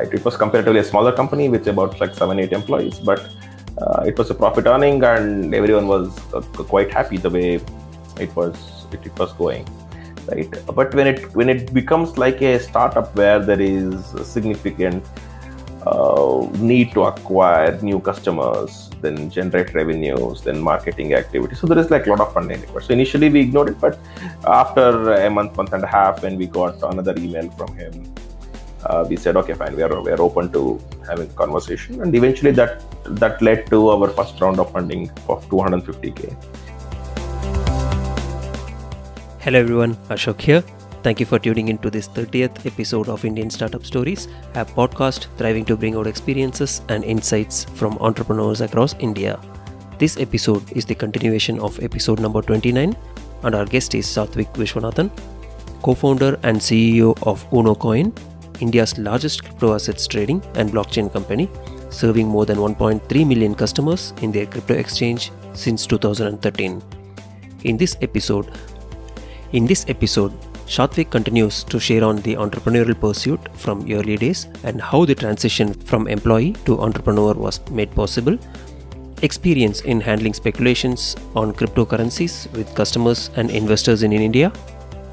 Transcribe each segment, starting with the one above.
right? It was comparatively a smaller company with about like 7-8 employees, but it was a profit earning, and everyone was quite happy the way it was going, right? But when it becomes like a startup where there is a significant need to acquire new customers, then generate revenues, then marketing activities. So there is like a lot of funding required. So initially we ignored it, but after a month and a half, when we got another email from him, we said, okay, fine, we are open to having a conversation, and eventually that led to our first round of funding of 250K. Hello everyone, Ashok here. Thank you for tuning into this 30th episode of Indian Startup Stories, a podcast thriving to bring out experiences and insights from entrepreneurs across India. This episode is the continuation of episode number 29, and our guest is Sathvik Vishwanathan, co-founder and CEO of Unocoin, India's largest cryptoassets trading and blockchain company, serving more than 1.3 million customers in their crypto exchange since 2013. In this episode, Sathvik continues to share on the entrepreneurial pursuit from early days and how the transition from employee to entrepreneur was made possible, experience in handling speculations on cryptocurrencies with customers and investors in India,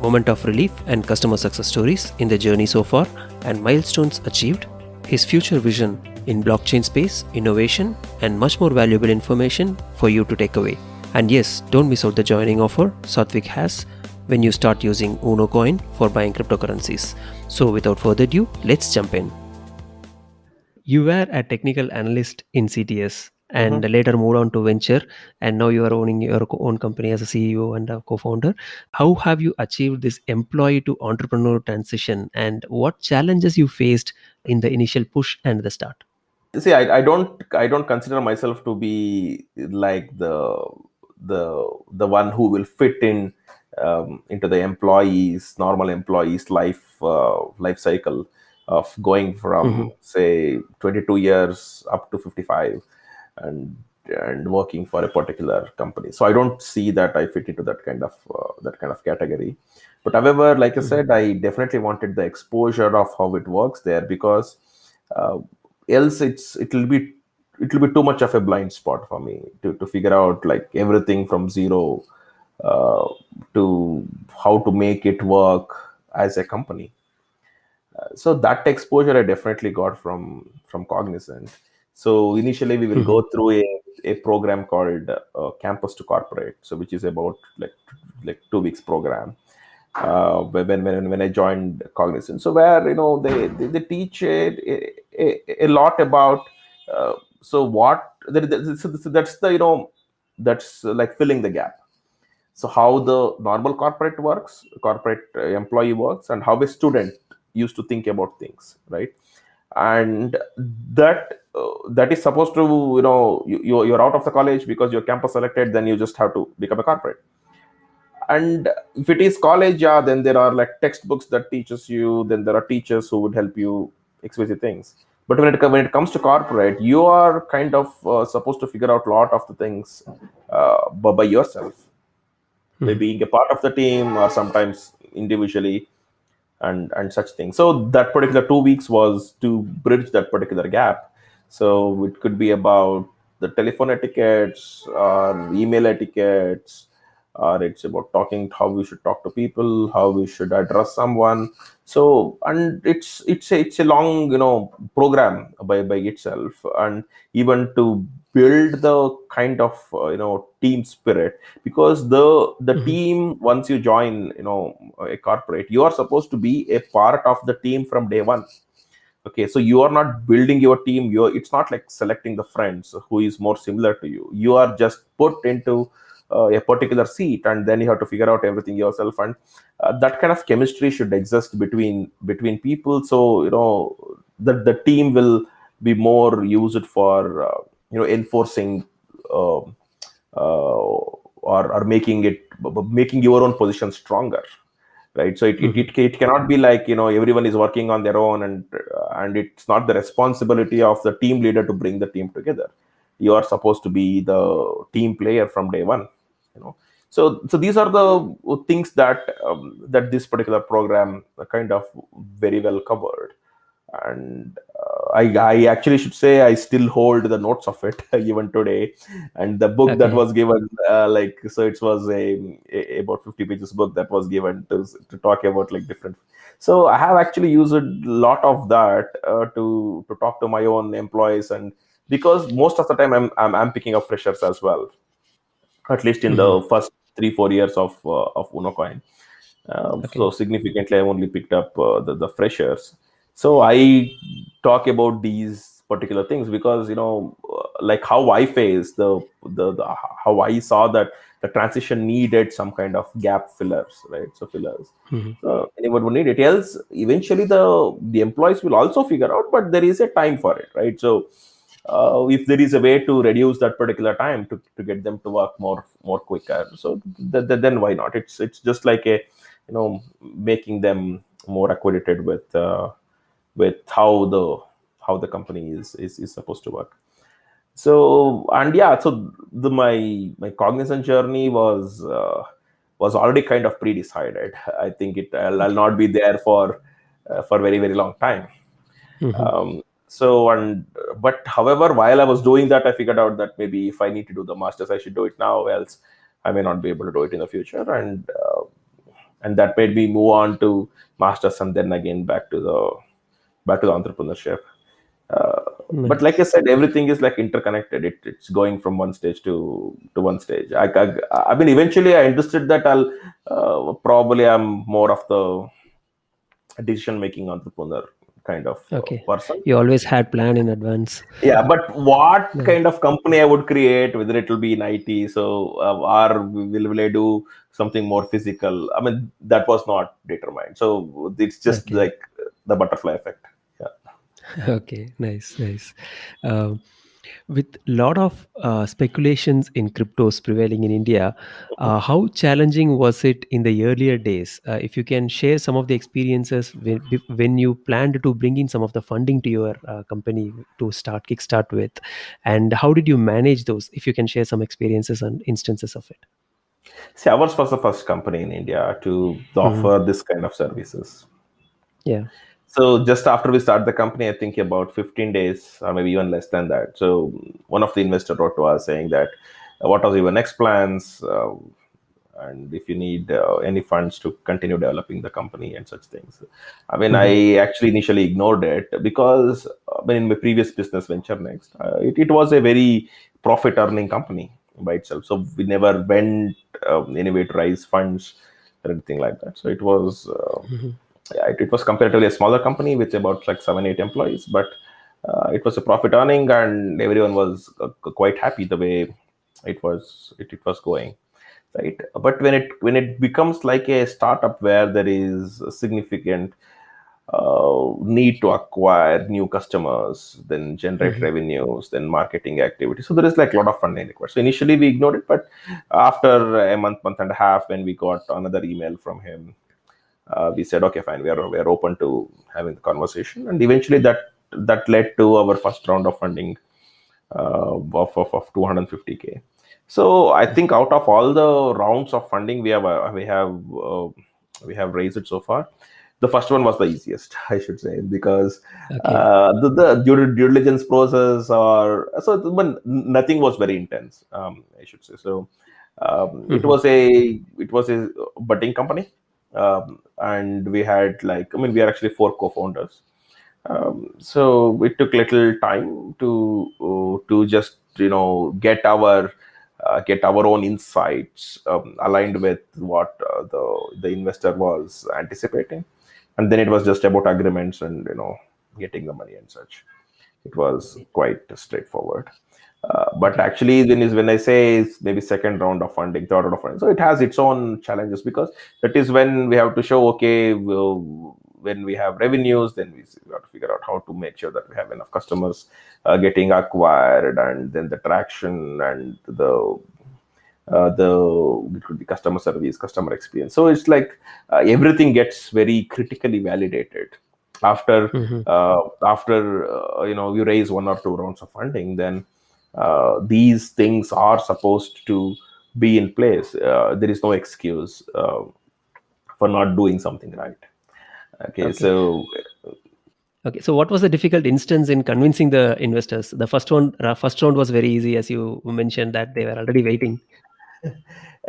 moment of relief and customer success stories in the journey so far, and milestones achieved, his future vision in blockchain space, innovation, and much more valuable information for you to take away. And yes, don't miss out the joining offer Sathvik has when you start using Unocoin for buying cryptocurrencies. So without further ado, let's jump in. You were a technical analyst in CTS and later moved on to venture, and now you are owning your own company as a CEO and a co-founder. How have you achieved this employee to entrepreneur transition, and what challenges you faced in the initial push and the start? See, I don't consider myself to be like the one who will fit in into the normal employees life cycle of going from say 22 years up to 55 and working for a particular company. So I don't see that I fit into that kind of category. But however, like I said, I definitely wanted the exposure of how it works there, because uh, else it'll be too much of a blind spot for me to figure out like everything from zero uh, to how to make it work as a company. So that exposure I definitely got from Cognizant. So initially we will go through a program called Campus to Corporate, so which is about like 2 weeks program. When I joined Cognizant, so where they teach a lot about so what so that's that's like filling the gap. So how the normal corporate employee works, and how a student used to think about things, right? And that is supposed to, you're out of the college because you're campus selected, then you just have to become a corporate. And if it is college, yeah, then there are like textbooks that teaches you, then there are teachers who would help you exquisite things. But when it comes to corporate, you are kind of supposed to figure out a lot of the things by yourself, by being a part of the team or sometimes individually, and such things. So that particular 2 weeks was to bridge that particular gap. So it could be about the telephone etiquettes or email etiquettes, or it's about talking, how we should talk to people, how we should address someone. So, and it's a long program by itself. And even to build the kind of team spirit, because the team, once you join a corporate, you are supposed to be a part of the team from day one. Okay, so you are not building your team, it's not like selecting the friends who is more similar to you. You are just put into a particular seat, and then you have to figure out everything yourself. And that kind of chemistry should exist between people. So the team will be more used for enforcing uh, or making your own position stronger, right? So it cannot be like everyone is working on their own, and it's not the responsibility of the team leader to bring the team together. You are supposed to be the team player from day one. So these are the things that this particular program kind of very well covered. And I actually should say I still hold the notes of it even today, and the book that Okay. was given, so it was a about 50 pages book that was given to talk about like different. So I have actually used a lot of that to talk to my own employees, and because most of the time I'm picking up freshers as well, at least in Hmm. the first 3 4 years of Unocoin. So Okay. significantly, I only picked up the freshers. So I talk about these particular things because like how I face the how I saw that the transition needed some kind of gap fillers, right? So fillers. Hmm. So anyone would need it. Else, eventually the employees will also figure out, but there is a time for it, right? So if there is a way to reduce that particular time to get them to work more quicker, so then why not? It's just like a making them more accredited with how the company is supposed to work. So and yeah, so my cognizant journey was already kind of pre-decided. I think I'll Okay. not be there for very very long time. Hmm. So and but however, while I was doing that, I figured out that maybe if I need to do the masters, I should do it now, else I may not be able to do it in the future. And that made me move on to masters, and then again back to the entrepreneurship. uh, but like I Nice. said, everything is like interconnected. It's going from one stage to one stage. I mean, eventually I understood that I'll probably I'm more of the decision making entrepreneur kind of Okay. person. You always had plan in advance. Yeah, but what Nice. kind of company I would create, whether it will be in IT, so or will I do something more physical? I mean, that was not determined. So it's just Okay. like the butterfly effect. Yeah. Okay. Nice. Nice. Um, with lot of speculations in cryptos prevailing in India, how challenging was it in the earlier days? If you can share some of the experiences when you planned to bring in some of the funding to your company to start kickstart with, and how did you manage those? If you can share some experiences and instances of it. See, ours was the first company in India to Hmm. offer this kind of services. Yeah. So just after we start the company, I think about 15 days or maybe even less than that. So one of the investors wrote to us saying that what are your next plans? And if you need any funds to continue developing the company and such things. I mean, Hmm. I actually initially ignored it because in my previous business venture next, it was a very profit earning company by itself. So we never went anyway to raise funds or anything like that. So it was Hmm. yeah, it was comparatively a smaller company with about like 7 8 employees, but it was a profit earning, and everyone was quite happy the way it was going, right? But when it becomes like a startup where there is a significant need to acquire new customers, then generate Hmm. revenues, then marketing activity, so there is like a lot of funding required. So initially we ignored it, but after a month and a half, when we got another email from him, we said, okay, fine, we are open to having the conversation, and eventually that led to our first round of funding of 250K. So I think out of all the rounds of funding we have raised it so far, the first one was the easiest, I should say, because Okay. the due diligence process, or so when nothing was very intense, I should say. So it Hmm. was a budding company, and we had like, I mean, we are actually four co-founders. So it took little time to just get our own insights aligned with what the investor was anticipating, and then it was just about agreements and getting the money and such. It was quite straightforward. But Okay. actually, when I say it's maybe second round of funding, third round of funding, so it has its own challenges, because that is when we have to show, okay, when we have revenues, then we have to figure out how to make sure that we have enough customers getting acquired, and then the traction and it could be customer service, customer experience. So it's like everything gets very critically validated after Hmm. you raise one or two rounds of funding. Then these things are supposed to be in place. There is no excuse for not doing something right. Okay, Okay. so Okay, so what was the difficult instance in convincing the investors? The first round was very easy, as you mentioned that they were already waiting.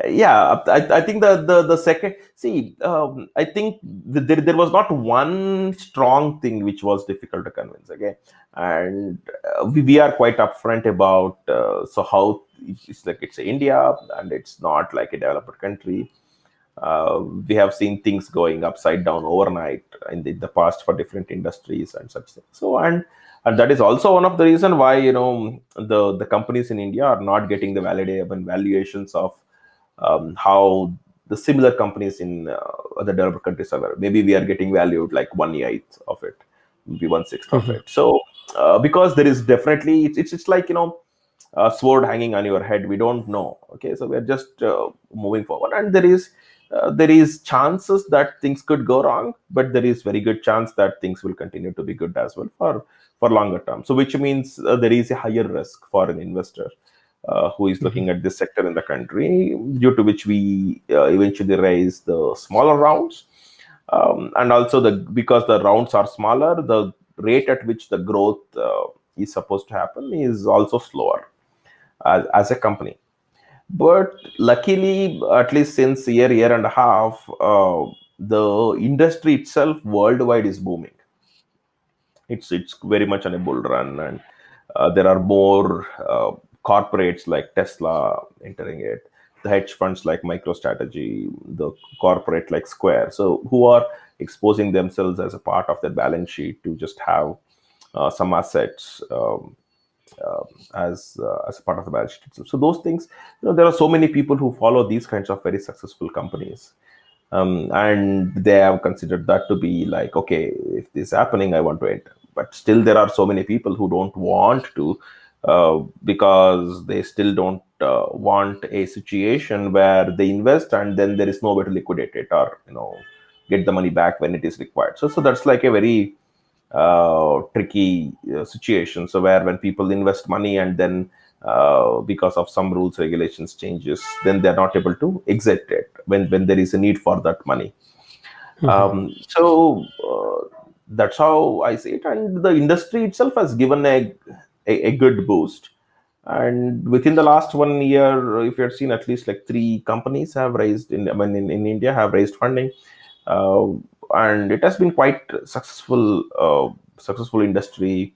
Yeah, I think the second, see, I think there was not one strong thing which was difficult to convince. Okay, and we are quite upfront about so how it's like it's India and it's not like a developed country. We have seen things going upside down overnight in the past for different industries and such things. So and that is also one of the reason why the companies in India are not getting the valuations of how the similar companies in other developed countries are. Maybe we are getting valued like 1/8 of it, maybe 1/6 of Mhm. it. So because there is definitely it's like a sword hanging on your head. We don't know. Okay, so we're just moving forward, and there is chances that things could go wrong, but there is very good chance that things will continue to be good as well for longer term. So which means there is a higher risk for an investor who is Mhm. looking at this sector in the country, due to which we eventually raise the smaller rounds. And also because the rounds are smaller, the rate at which the growth is supposed to happen is also slower as a company. But luckily, at least since year and a half, the industry itself worldwide is booming. It's very much on a bull run, and there are more corporates like Tesla entering it, the hedge funds like MicroStrategy, the corporate like Square, so who are exposing themselves as a part of their balance sheet to just have some assets as a part of the balance sheet. So those things, there are so many people who follow these kinds of very successful companies, and they have considered that to be like, okay, if this is happening, I want to enter. But still, there are so many people who don't want to, because they still don't want a situation where they invest and then there is no way to liquidate it, or get the money back when it is required. So that's like a very tricky situation. So where when people invest money and then because of some rules regulations changes, then they're not able to exit it when there is a need for that money. Mhm. So that's how I see it, and the industry itself has given a good boost. And within the last 1 year, if you had seen, at least like three companies have raised in India have raised funding, uh, and it has been quite successful industry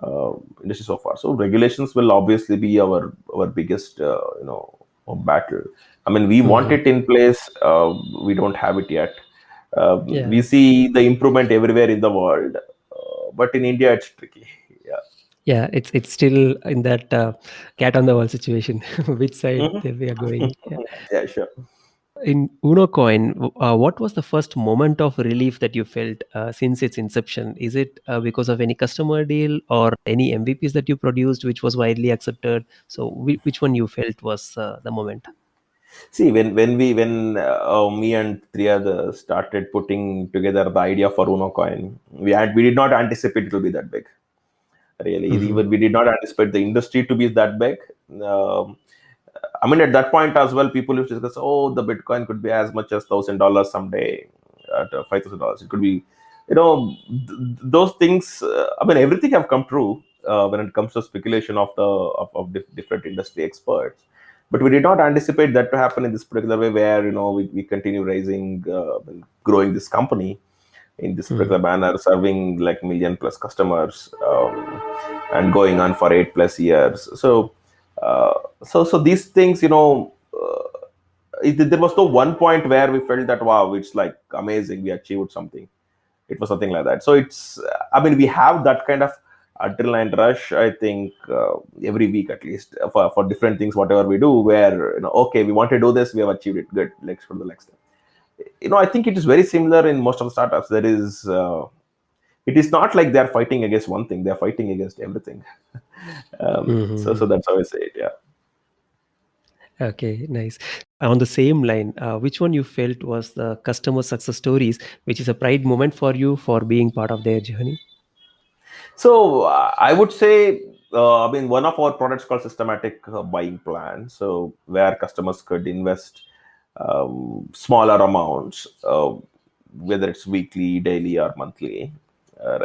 so far. So regulations will obviously be our biggest battle. I mean, we want Mhm. it in place. We don't have it yet. We Yeah. see the improvement everywhere in the world, but in India it's tricky. Yeah. Yeah, it's still in that cat on the wall situation, which side Mhm. we are going. Yeah. Yeah, sure. In Unocoin, what was the first moment of relief that you felt since its inception? Is it because of any customer deal or any MVPs that you produced, which was widely accepted? So, which one you felt was the moment? See, when me and three others started putting together the idea for Unocoin, we did not anticipate it will be that big. Really, Hmm. even we did not anticipate the industry to be that big. Um, I mean, at that point as well, people used to discuss, oh, the Bitcoin could be as much as $1,000 someday, at $5,000. It could be, those things. I mean, everything have come true when it comes to speculation of different industry experts. But we did not anticipate that to happen in this particular way, where we continue raising, growing this company in this Hmm. particular manner, serving like million plus customers, and going on for 8+ years. Uh, so these things, there was no one point where we felt that wow, it's like amazing, we achieved something. It was something like that. So it's, I mean, we have that kind of adrenaline rush. I think every week at least for different things, whatever we do, where okay, we want to do this, we have achieved it, good, let's go to the next step. I think it is very similar in most of the startups. There is it is not like they're fighting against one thing, they're fighting against everything. So Hmm. that's how I say it, yeah. Okay, nice. On the same line, which one you felt was the customer success stories, which is a pride moment for you for being part of their journey? So I would say, I mean, one of our products called systematic buying plan. So where customers could invest smaller amounts, whether it's weekly, daily, or monthly,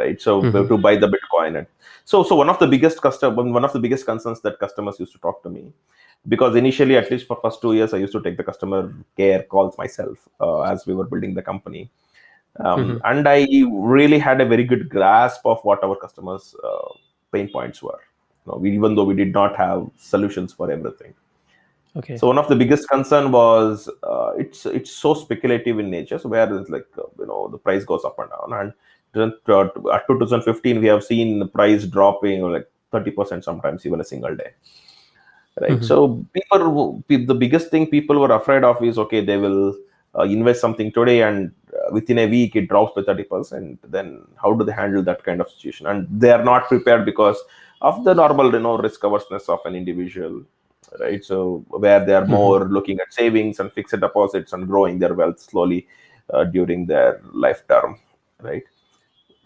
right? So we have to buy the Bitcoin. And so one of the biggest concerns that customers used to talk to me, because initially, at least for first 2 years, I used to take the customer care calls myself as we were building the company. And I really had a very good grasp of what our customers' pain points were. Even though we did not have solutions for everything. Okay. So one of the biggest concern was it's so speculative in nature. So where it's like the price goes up and down, and at 2015 we have seen the price dropping like 30% sometimes even a single day, right? So the biggest thing people were afraid of is, okay, they will invest something today, and within a week it drops by 30%. Then how do they handle that kind of situation? And they are not prepared because of the normal risk averseness of an individual, right? So where they are more looking at savings and fixed deposits and growing their wealth slowly during their life term, right?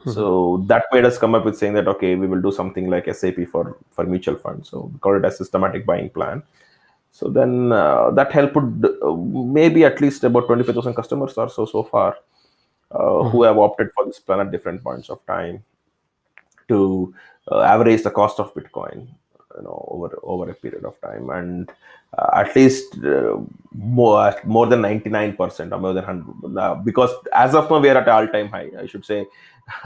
So that made us come up with saying that, okay, we will do something like SAP for mutual funds. So we call it a systematic buying plan. So then that helped maybe at least about 25,000 customers or so far who have opted for this plan at different points of time to average the cost of Bitcoin, over a period of time, and at least more than 99% or more than 100, because as of now we are at all time high, I should say.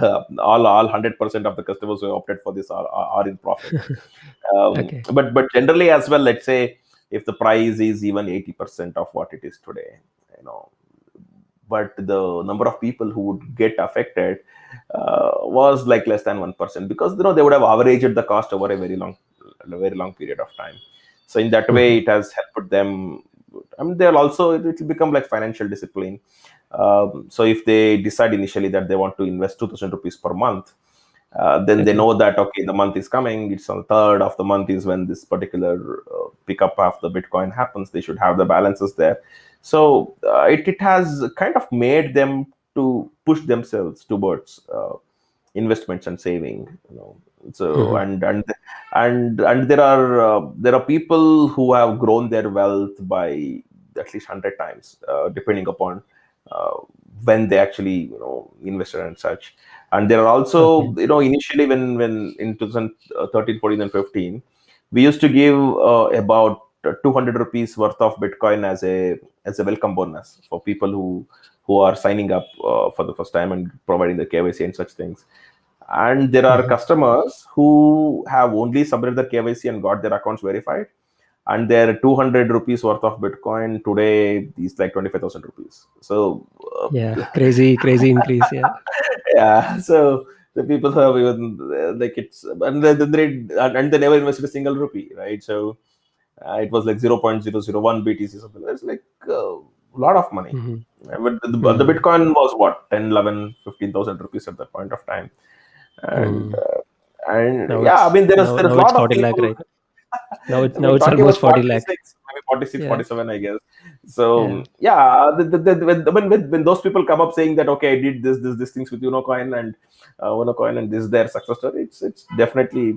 All 100% of the customers who opted for this are in profit. Okay. But generally as well, let's say if the price is even 80% of what it is today, you know but the number of people who would get affected was like less than 1%, because they would have averaged the cost over a very long period of time. So in that way it has helped them. I mean, they'll also, it will become like financial discipline. So if they decide initially that they want to invest 2,000 rupees per month, then they Okay. know that, okay, the month is coming, it's on the third of the month is when this particular pickup of the Bitcoin happens. They should have the balances there. So it has kind of made them to push themselves towards investments and saving. So and there are people who have grown their wealth by at least 100 times, depending upon uh, when they actually invested and such. And there are also, Okay. initially when in 2013, 14 and 15, we used to give about 200 rupees worth of Bitcoin as a welcome bonus for people who are signing up for the first time and providing the KYC and such things. And there are customers who have only submitted the KYC and got their accounts verified, and their 200 rupees worth of Bitcoin today is like 25,000 rupees. So Yeah. Crazy, crazy increase. Yeah. yeah, so the people who have even like it's, and they never invested a single rupee, right? So it was like 0.001 BTC, something. That's like a lot of money. But the Bitcoin was what, 10, 11, 15,000 rupees at that point of time. And Now yeah, I it's mean, there's now a it's lot of 40 lakh, people. right? Now it's I now mean, it's talking about almost 40 lakh. 46, maybe 46, Yeah. 47, I guess. So Yeah. yeah, when those people come up saying that, okay, I did this things with Unocoin, and this is their success story, it's definitely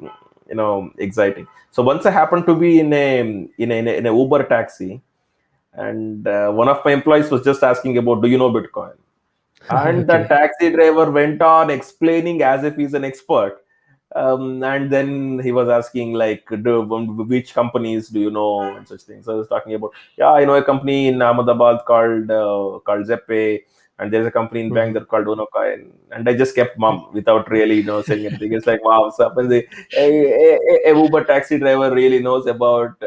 exciting. So once I happened to be in a Uber taxi, and one of my employees was just asking about, do you know Bitcoin? And the Okay. taxi driver went on explaining as if he's an expert. And then he was asking, like, which companies do you know and such things. So I was talking about, yeah, I know a company in Ahmedabad called Zeppe, and there's a company in Bangalore called Unocoin. And I just kept mum without really saying anything. It's like, wow, so happens a Uber taxi driver really knows about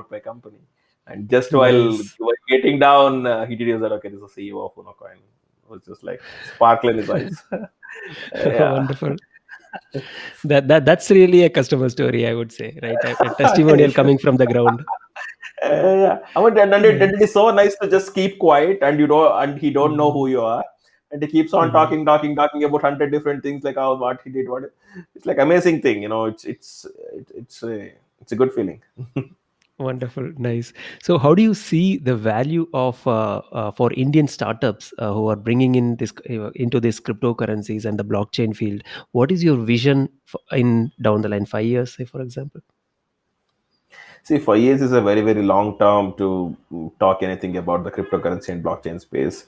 my company. And just Nice. while getting down, he did that, okay, this is the CEO of Unocoin. Was just like sparkle in his eyes. Yeah. Wonderful. That's really a customer story, I would say, right? A testimonial Sure. coming from the ground. Yeah. I mean, and it Nice. is so nice to just keep quiet, and and he don't know Mhm. who you are, and he keeps on Mhm. talking about 100 different things, like how what he did, what it's like amazing thing. It's a good feeling. Wonderful, nice. So, how do you see the value of for Indian startups who are bringing in this into this cryptocurrencies and the blockchain field? What is your vision in down the line, 5 years, say for example? See, 5 years is a very, very long term to talk anything about the cryptocurrency and blockchain space.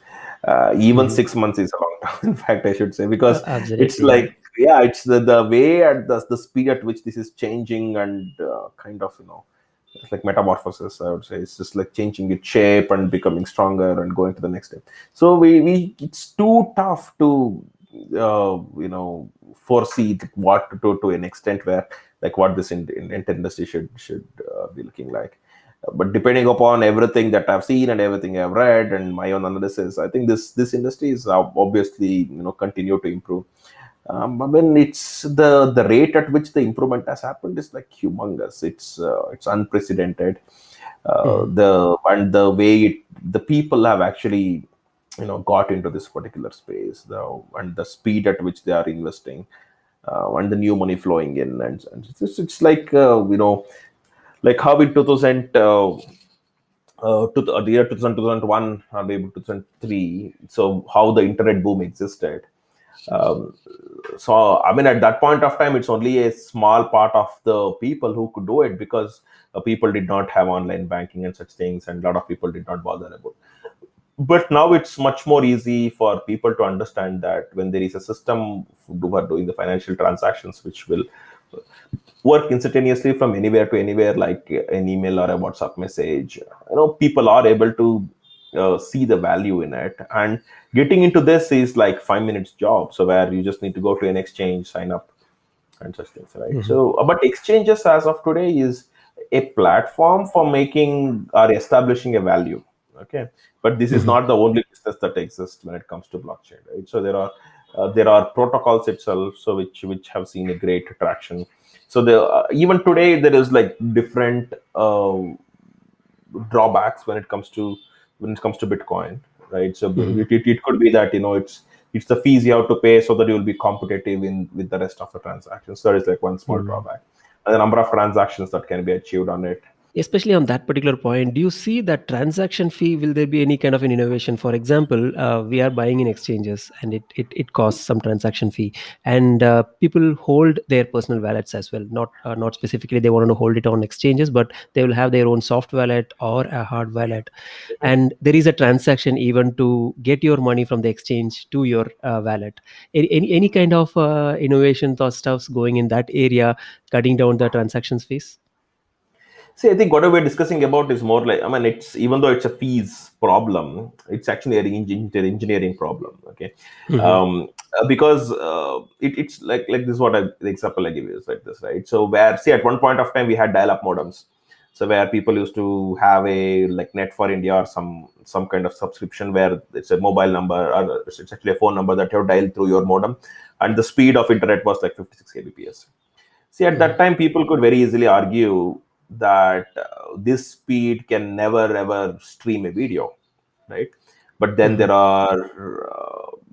Even Mhm. 6 months is a long time, in fact, I should say, because it's Absolutely, yeah. like, yeah, it's the way at the speed at which this is changing and kind of, it's like metamorphosis, I would say. It's just like changing its shape and becoming stronger and going to the next step. So we it's too tough to foresee what to an extent where, like, what this industry should be looking like. But depending upon everything that I've seen and everything I've read and my own analysis, I think this industry is obviously, continue to improve. I mean, it's the rate at which the improvement has happened is like humongous. It's unprecedented. Mhm. The way the people have actually, got into this particular space, and the speed at which they are investing, and the new money flowing in, and it's like, like how in 2000, the year 2000, 2001, or maybe 2003. So how the internet boom existed. Um, so I mean, at that point of time, it's only a small part of the people who could do it, because people did not have online banking and such things, and a lot of people did not bother about. But now it's much more easy for people to understand that when there is a system who are doing the financial transactions, which will work instantaneously from anywhere to anywhere, like an email or a WhatsApp message, people are able to see the value in it. And getting into this is like 5 minutes job, so where you just need to go to an exchange, sign up, and such things, right? Mhm. So, but exchanges as of today is a platform for making or establishing a value. Okay, but this is Mhm. not the only business that exists when it comes to blockchain, right? So there are protocols itself, so which have seen a great traction. So even today there is like different drawbacks when it comes to Bitcoin, right? So Mhm. it could be that, it's the fees you have to pay so that you will be competitive in with the rest of the transactions. So that is like one small Mhm. drawback, and the number of transactions that can be achieved on it. Especially on that particular point, do you see that transaction fee? Will there be any kind of an innovation? For example, we are buying in exchanges, and it costs some transaction fee, and people hold their personal wallets as well. Not specifically they want to hold it on exchanges, but they will have their own soft wallet or a hard wallet, and there is a transaction even to get your money from the exchange to your wallet. Any kind of innovations or stuffs going in that area, cutting down the transactions fees? See, I think what we're discussing about is more like, I mean, it's, even though it's a fees problem, it's actually an engineering problem. Okay, Mhm. because it's like this. The example I give you is like this, right? So where, see, at one point of time we had dial-up modems, so where people used to have a like Net for India or some kind of subscription where it's a mobile number, or it's actually a phone number that you have dialed through your modem, and the speed of internet was like 56 kbps. See, at that Mhm. time, people could very easily argue that this speed can never ever stream a video, right? But then Mhm. there are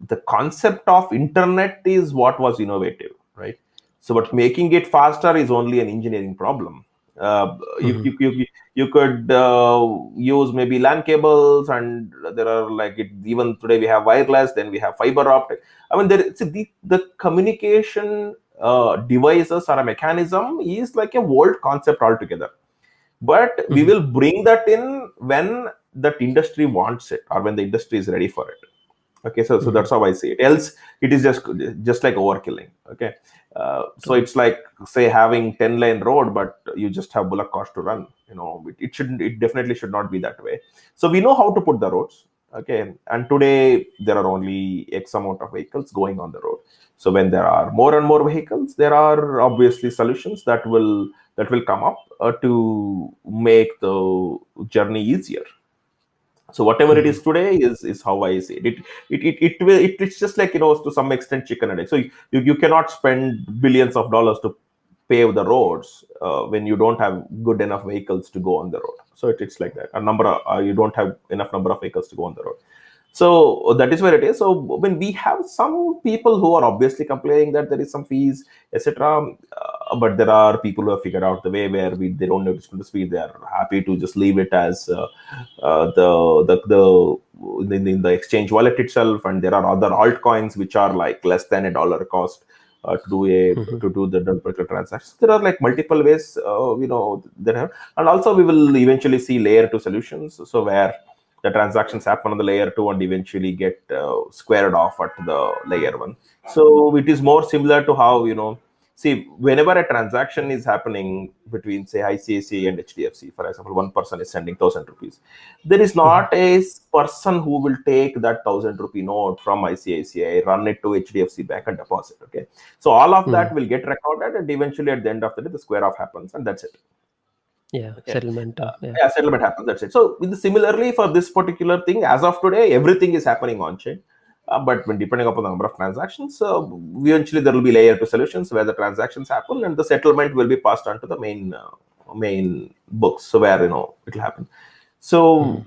the concept of internet is what was innovative, right? So, but making it faster is only an engineering problem. You could use maybe LAN cables, and there are like even today we have wireless, then we have fiber optic. I mean, see, the communication devices or a mechanism is like a old concept altogether, but we Mhm. will bring that in when that industry wants it or when the industry is ready for it. Okay, so Mhm. that's how I see it. Else it is just like overkilling. Okay, so True. it's like, say, having 10-lane road, but you just have bullock cars to run. It shouldn't, it definitely should not be that way. So we know how to put the roads. Okay, and today there are only x amount of vehicles going on the road. So when there are more and more vehicles, there are obviously solutions that will come up to make the journey easier. So whatever it is Mhm. today is how I see it. It's just like, to some extent, chicken and egg. So you cannot spend billions of dollars to pave the roads when you don't have good enough vehicles to go on the road. So it's like that. You don't have enough number of vehicles to go on the road. So that is where it is. So when we have some people who are obviously complaining that there is some fees, etc., but there are people who have figured out the way where they don't notice the speed. They are happy to just leave it as in the exchange wallet itself, and there are other altcoins which are like less than $1 cost. to do the particular transaction. There are like multiple ways, that have, and also we will eventually see layer two solutions. So where the transactions happen on the layer two and eventually get squared off at the layer one. So it is more similar to how, see, whenever a transaction is happening between, say, ICICI and HDFC, for example, one person is sending 1,000 rupees. There is not a person who will take that 1,000 rupee note from ICICI, run it to HDFC bank and deposit. Okay, so all of that will get recorded, and eventually at the end of the day, the square off happens, and that's it. Yeah, Okay. settlement. Yeah. Yeah, settlement happens. That's it. So, similarly, for this particular thing, as of today, everything is happening on chain. But when depending upon the number of transactions, eventually there will be layer two solutions where the transactions happen and the settlement will be passed on to the main books. So where it will happen. So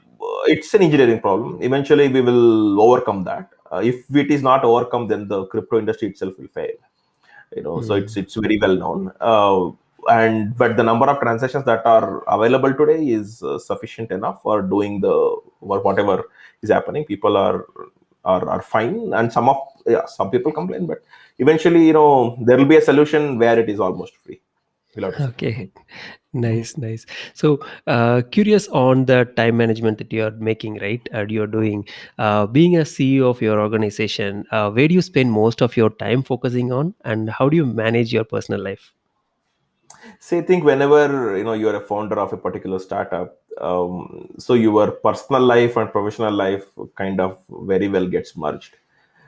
it's an engineering problem. Eventually, we will overcome that. If it is not overcome, then the crypto industry itself will fail. So it's very well known. And but the number of transactions that are available today is sufficient enough for doing the whatever is happening. People are fine, and some people complain, but eventually there will be a solution where it is almost free. We'll have to see. Okay. Nice, nice. So, curious on the time management that you are making, right? You're doing, being a CEO of your organization. Where do you spend most of your time focusing on, and how do you manage your personal life? Say, think whenever you're a founder of a particular startup, so your personal life and professional life kind of very well gets merged.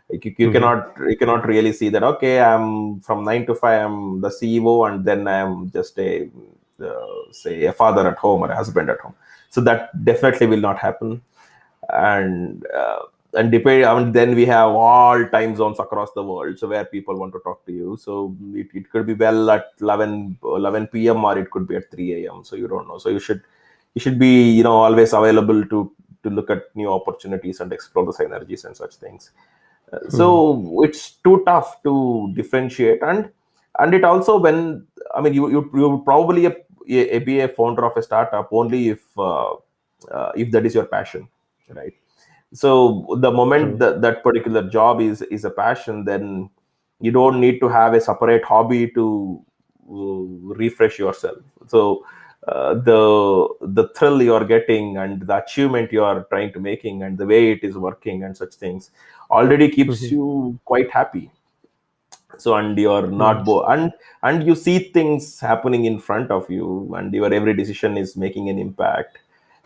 Like you cannot really see that. Okay, I'm from 9 to 5. I'm the CEO, and then I'm just a say a father at home or a husband at home. So that definitely will not happen. And I mean, then we have all time zones across the world, so where people want to talk to you. So it could be well at 11 p.m. or it could be at 3 a.m. So you don't know. So you should be always available to look at new opportunities and explore the synergies and such things. So it's too tough to differentiate, and it also, when I mean, you would probably be a founder of a startup only if that is your passion, right? So the moment True. that particular job is a passion, then you don't need to have a separate hobby to refresh yourself. So the thrill you are getting and the achievement you are trying to making and the way it is working and such things already keeps you quite happy. So, and you're not Nice. and you see things happening in front of you, and your every decision is making an impact,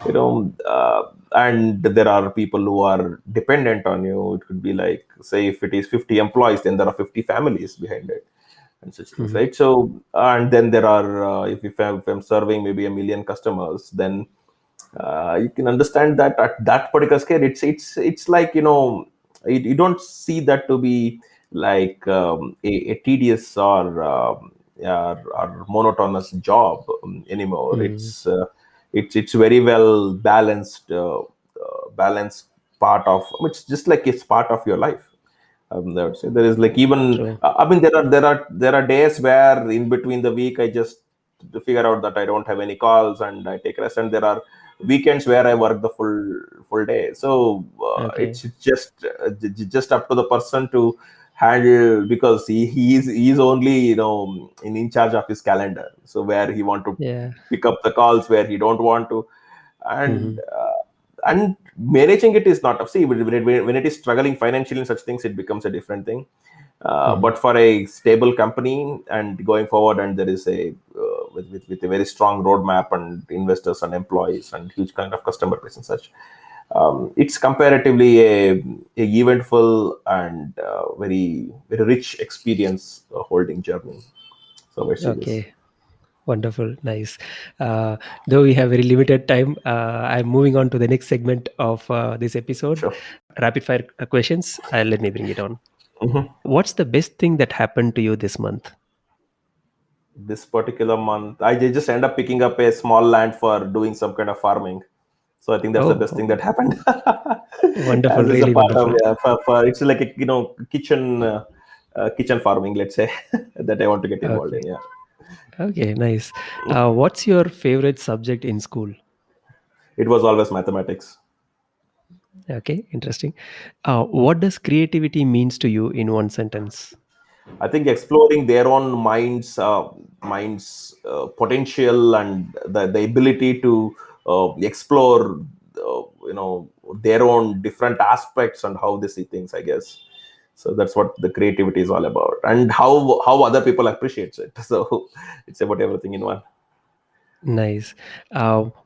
and there are people who are dependent on you. It could be like, say, if it is 50 employees, then there are 50 families behind it and such things, right? So, and then there are if I'm serving maybe a million customers, then you can understand that at that particular scale, it's like, you don't see that to be like a tedious or monotonous job anymore. It's very well balanced part of, it's just like it's part of your life. I would say there is like, even True. I mean, there are days where in between the week I just to figure out that I don't have any calls and I take rest, and there are weekends where I work the full day. So Okay. it's just just up to the person to handle, because he's only in charge of his calendar. So where he want to Yeah. pick up the calls, where he don't want to, and Hmm. managing it is not, see, when it is struggling financially and such things, it becomes a different thing. But for a stable company and going forward, and there is a with a very strong roadmap and investors and employees and huge kind of customer base and such, it's comparatively a eventful and very very rich experience holding journey. So let's see this. Okay. Wonderful. Nice. Uh, though we have very limited time, I'm moving on to the next segment of this episode. Sure. Rapid fire questions. Let me bring it on. Mhm. What's the best thing that happened to you this month? This particular month, I just end up picking up a small land for doing some kind of farming. So I think that's the best thing Oh, that happened. wonderful. As is a Really part of, wonderful. yeah, it's like a kitchen farming, let's say, that I want to get involved Okay. in. Yeah, Okay. Nice. What's your favorite subject in school? it was always mathematics. Okay. Interesting. What does creativity means to you in one sentence? I think exploring their own minds potential, and the ability to explore their own different aspects and how they see things, I guess. So that's what the creativity is all about, and how other people appreciates it. So it's about everything in one. Nice.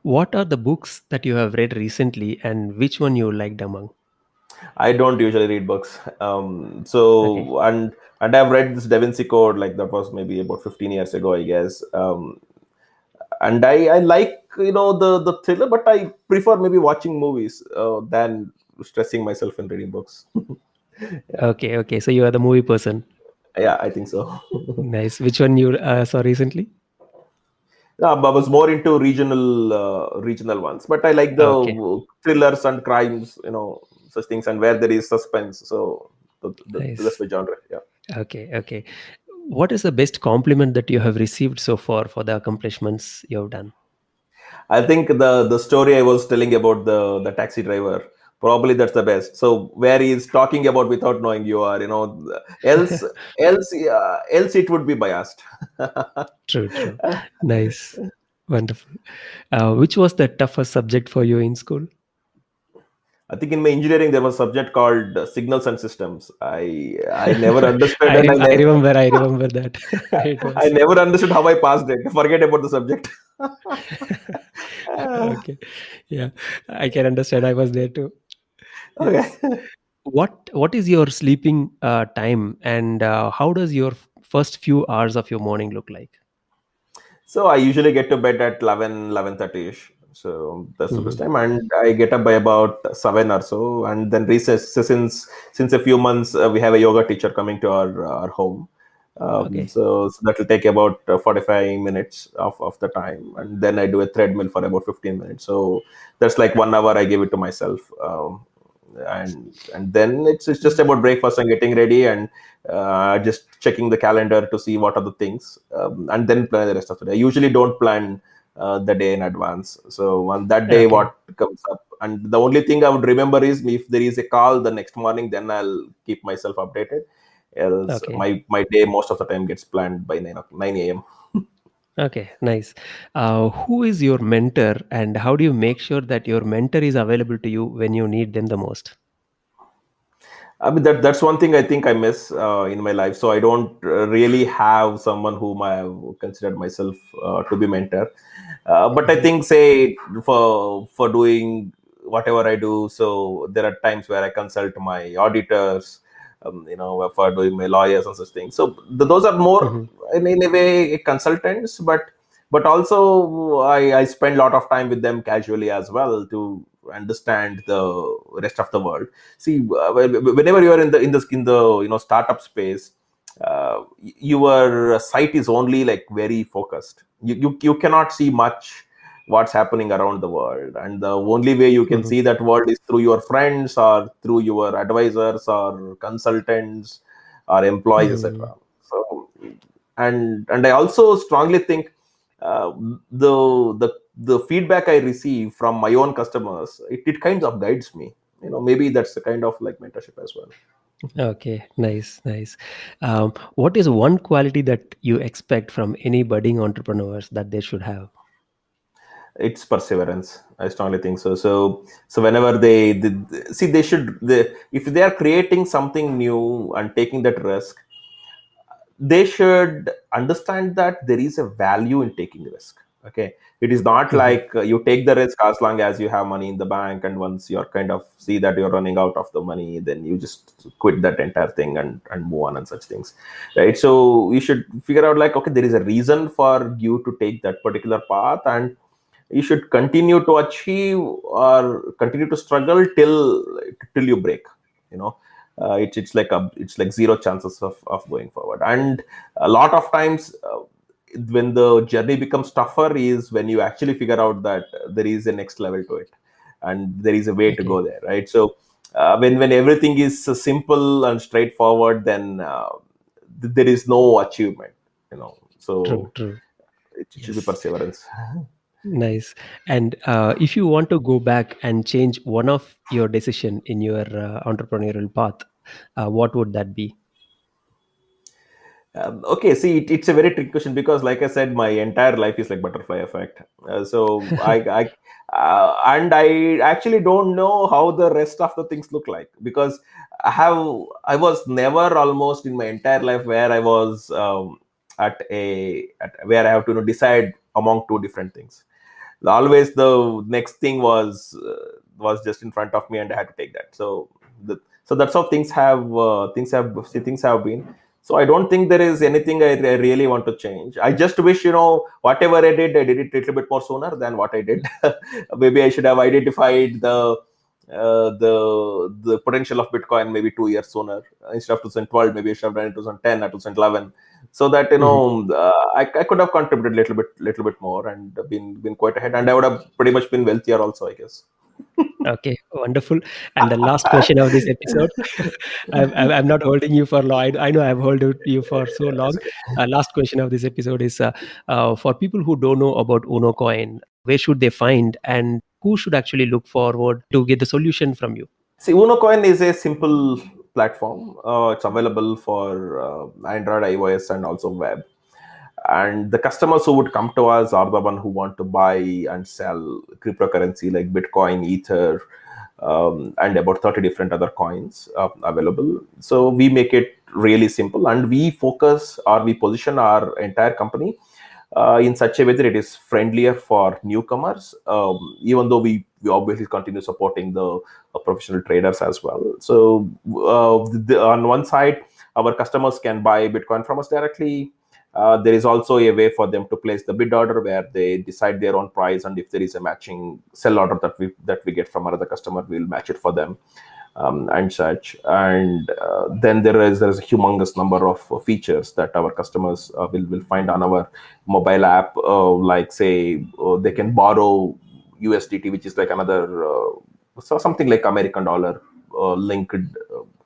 What are the books that you have read recently, and which one you liked among? I don't usually read books. Okay. And I've read this Da Vinci Code, like that was maybe about 15 years ago, I guess. And I like the thriller, but I prefer maybe watching movies than stressing myself in reading books. Yeah, Okay. Okay. So you are the movie person. yeah, I think so. Nice. Which one you saw recently? Yeah, but I was more into regional ones, but I like the Okay. thrillers and crimes, such things, and where there is suspense. So that's Nice. the genre. Yeah. Okay. Okay. What is the best compliment that you have received so far for the accomplishments you have done? I think the story I was telling about the taxi driver, probably that's the best. So where he is talking about without knowing you are, else it would be biased. True. True. Nice. Wonderful. Which was the toughest subject for you in school? I think in my engineering there was a subject called signals and systems. I never understood, and I remember. I remember that. It I was. never understood how I passed it. Forget about the subject. Okay. Yeah, I can understand. I was there too. Yes. Okay. What is your sleeping time, and how does your first few hours of your morning look like? So I usually get to bed at 11:30 ish. So that's the best Hmm. time, and I get up by about 7 or so, and then recess. So since a few months we have a yoga teacher coming to our home. Okay. So that will take about 45 minutes of the time, and then I do a treadmill for about 15 minutes. So that's like 1 hour I give it to myself. And then it's just about breakfast and getting ready, and just checking the calendar to see what are the things, and then plan the rest of the day. I usually don't plan the day in advance, so on that day Okay. what comes up, and the only thing I would remember is if there is a call the next morning, then I'll keep myself updated. Else Okay. my day most of the time gets planned by 9 a.m. Okay. Nice. Who is your mentor, and how do you make sure that your mentor is available to you when you need them the most? I mean that's one thing I think I miss in my life. So I don't really have someone whom I have considered myself to be mentor. But I Mhm. think, say, for doing whatever I do, so there are times where I consult my auditors, for doing my lawyers and such things. So those are more Mhm. in a way consultants, but also I spend a lot of time with them casually as well to understand the rest of the world. See, whenever you are in the startup space, your sight is only like very focused. You cannot see much what's happening around the world, and the only way you can Mhm. see that world is through your friends or through your advisors or consultants or employees, Mhm. etc. So, and I also strongly think uh, the feedback I receive from my own customers, it kind of guides me. Maybe that's the kind of like mentorship as well. Okay, nice, nice. What is one quality that you expect from any budding entrepreneurs that they should have? It's perseverance. I strongly think so. So whenever they see, if they are creating something new and taking that risk, they should understand that there is a value in taking risk. Okay, it is not Mhm. like you take the risk as long as you have money in the bank, and once you're kind of see that you're running out of the money, then you just quit that entire thing and move on and such things, right? So you should figure out like, okay, there is a reason for you to take that particular path, and you should continue to achieve or continue to struggle till you break. you know it's like zero chances of going forward. And a lot of times, when the journey becomes tougher is when you actually figure out that there is a next level to it, and there is a way to Okay, go there, right? So when everything is simple and straightforward, then there is no achievement. true, So true. it should be Yes, perseverance. nice. And if you want to go back and change one of your decision in your entrepreneurial path, what would that be? Okay, see, it's a very tricky question because, like I said, my entire life is like butterfly effect. So and I actually don't know how the rest of the things look like, because I was never almost in my entire life where I was at where I have to, decide among two different things. Always the next thing was just in front of me, and I had to take that. So that's how things have been. So I don't think there is anything I really want to change. I just wish, whatever I did it a little bit more sooner than what I did. Maybe I should have identified the potential of Bitcoin maybe 2 years sooner. Instead of 2012, maybe I should have done it 2010 or 2011, so that, Mhm. I could have contributed a little bit more, and been quite ahead, and I would have pretty much been wealthier also, I guess. Okay, wonderful. And the last question of this episode, I'm not holding you for long. I know I've held you for so It's long. okay. Last question of this episode is for people who don't know about Unocoin, where should they find and who should actually look forward to get the solution from you? See, Unocoin is a simple platform. It's available for Android, iOS, and also web. And the customers who would come to us are the one who want to buy and sell cryptocurrency like Bitcoin, Ether, and about 30 different other coins available. So we make it really simple, and we position our entire company in such a way that it is friendlier for newcomers, even though we obviously continue supporting the professional traders as well. So on one side, our customers can buy Bitcoin from us directly. There is also a way for them to place the bid order where they decide their own price, and if there is a matching sell order that we get from another customer, we'll match it for them, and such. And then there's a humongous number of features that our customers will find on our mobile app, like, say, they can borrow USDT, which is like another so something like American dollar linked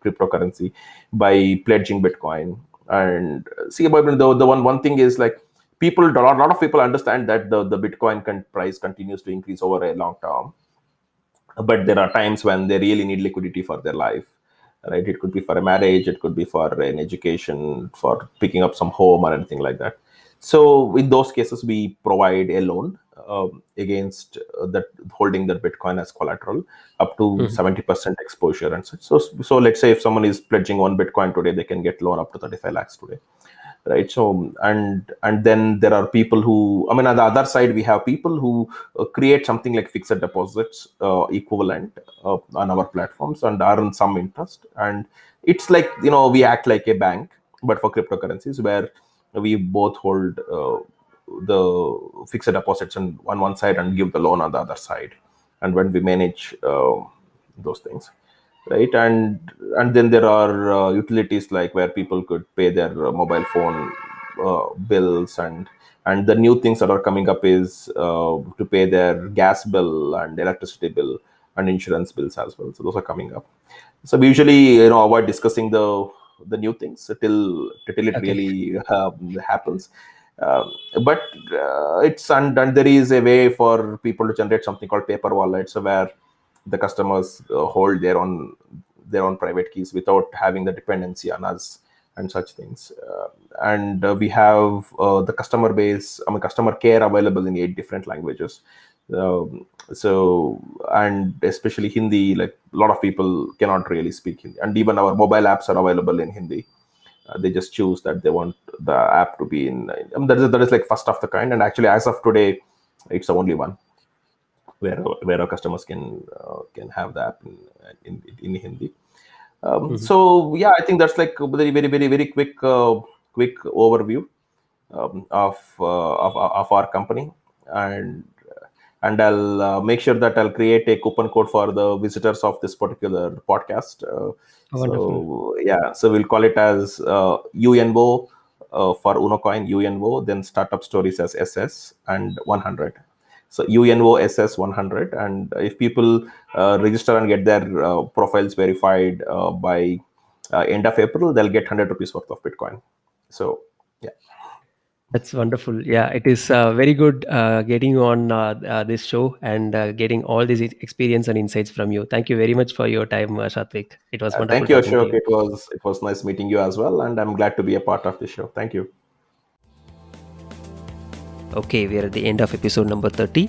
cryptocurrency, by pledging Bitcoin. And see, about the one thing is, like, a lot of people understand that the Bitcoin price continues to increase over a long term, but there are times when they really need liquidity for their life, right? It could be for a marriage, it could be for an education, for picking up some home or anything like that. So in those cases, we provide a loan against that, holding that Bitcoin as collateral, up to Mhm. 70% exposure and such. So let's say if someone is pledging one Bitcoin today, they can get loan up to 35 lakhs today, right? So, and then there are people who, I mean, on the other side, we have people who create something like fixed deposits equivalent on our platforms, and earn some interest. And it's like, we act like a bank, but for cryptocurrencies, where we both hold the fixed deposits on one side and give the loan on the other side, and when we manage those things, right? And then there are utilities, like where people could pay their mobile phone bills, and the new things that are coming up is to pay their gas bill and electricity bill and insurance bills as well. So those are coming up. So we usually, avoid discussing the new things till it Okay. really happens. um, but and there is a way for people to generate something called paper wallets, where the customers hold their own private keys without having the dependency on us, and such things. And we have the customer base, I mean, customer care available in 8 different languages. So, and especially Hindi, like, a lot of people cannot really speak Hindi, and even our mobile apps are available in Hindi. They just choose that they want the app to be in. I mean, that is like first of the kind, and actually, as of today, it's the only one where our customers can have the app in Hindi. Mhm. So yeah, I think that's like a very very very very quick overview of our company. And I'll make sure that I'll create a coupon code for the visitors of this particular podcast. Wonderful. So yeah, so we'll call it as UNO, for Unocoin, UNO, then startup stories as SS, and 100. So UNOSS 100. And if people register and get their profiles verified by end of April, they'll get 100 rupees worth of Bitcoin. So yeah. That's wonderful. Yeah, it is very good getting you on this show and getting all these experience and insights from you. Thank you very much for your time, Sathvik. It was wonderful Thank you, talking to Ashok. you. It was nice meeting you as well, and I'm glad to be a part of the show. Thank you. Okay, we are at the end of episode number 30.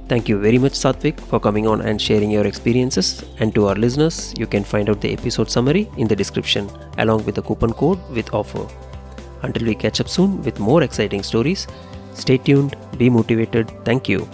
Thank you very much, Sathvik, for coming on and sharing your experiences. And to our listeners, you can find out the episode summary in the description along with the coupon code with offer. Until we catch up soon with more exciting stories, stay tuned, be motivated. Thank you.